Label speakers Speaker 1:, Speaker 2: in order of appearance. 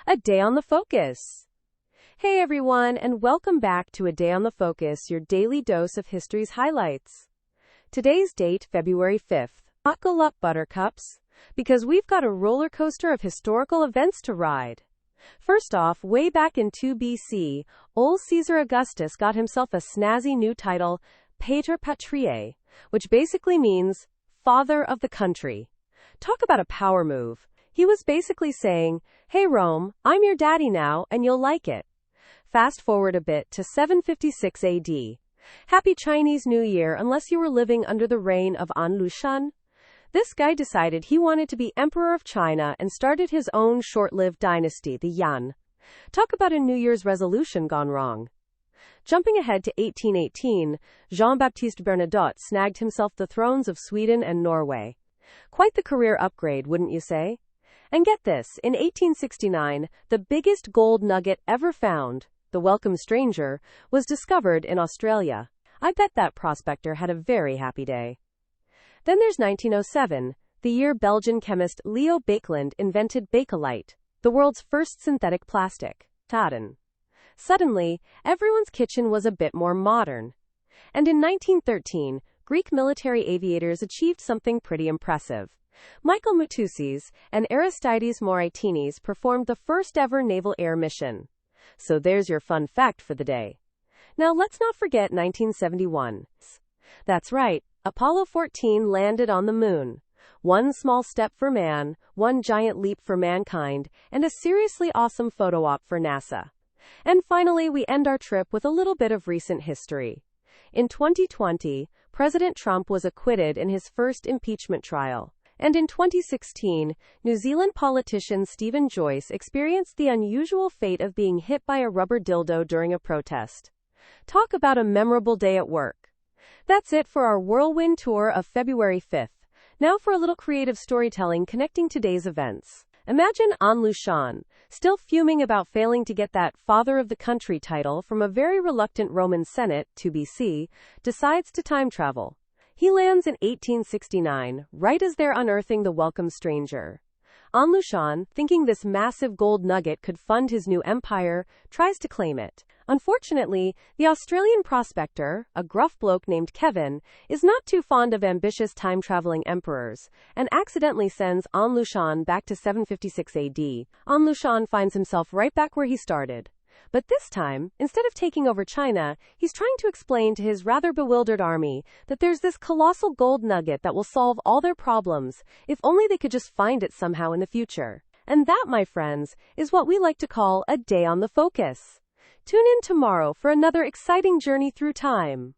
Speaker 1: A Day on the Focus. Hey everyone, and welcome back to A Day on the Focus, your daily dose of history's highlights. Today's date, February 5th. Buckle up, buttercups, because we've got a roller coaster of historical events to ride. First off, way back in 2 BC, old Caesar Augustus got himself a snazzy new title, patriae, which basically means father of the country. Talk about a power move. He was basically saying, hey Rome, I'm your daddy now, and you'll like it. Fast forward a bit to 756 AD. Happy Chinese New Year unless you were living under the reign of An Lushan. This guy decided he wanted to be emperor of China and started his own short-lived dynasty, the Yan. Talk about a New Year's resolution gone wrong. Jumping ahead to 1818, Jean-Baptiste Bernadotte snagged himself the thrones of Sweden and Norway. Quite the career upgrade, wouldn't you say? And get this, in 1869, the biggest gold nugget ever found, the Welcome Stranger, was discovered in Australia. I bet that prospector had a very happy day. Then there's 1907, the year Belgian chemist Leo Baekeland invented Bakelite, the world's first synthetic plastic. Suddenly, everyone's kitchen was a bit more modern. And in 1913, Greek military aviators achieved something pretty impressive. Michael Moutoussis and Aristides Moritinis performed the first ever naval air mission. So there's your fun fact for the day. Now let's not forget 1971. That's right, Apollo 14 landed on the moon. One small step for man, one giant leap for mankind, and a seriously awesome photo op for NASA. And finally, we end our trip with a little bit of recent history. In 2020, President Trump was acquitted in his first impeachment trial. And in 2016, New Zealand politician Stephen Joyce experienced the unusual fate of being hit by a rubber dildo during a protest. Talk about a memorable day at work. That's it for our whirlwind tour of February 5th. Now for a little creative storytelling connecting today's events. Imagine An Lushan, still fuming about failing to get that father of the country title from a very reluctant Roman Senate, 2 BC, decides to time travel. He lands in 1869, right as they're unearthing the Welcome Stranger. An Lushan, thinking this massive gold nugget could fund his new empire, tries to claim it. Unfortunately, the Australian prospector, a gruff bloke named Kevin, is not too fond of ambitious time-traveling emperors, and accidentally sends An Lushan back to 756 AD. An Lushan finds himself right back where he started. But this time, instead of taking over China, he's trying to explain to his rather bewildered army that there's this colossal gold nugget that will solve all their problems, if only they could just find it somehow in the future. And that, my friends, is what we like to call a day on the focus. Tune in tomorrow for another exciting journey through time.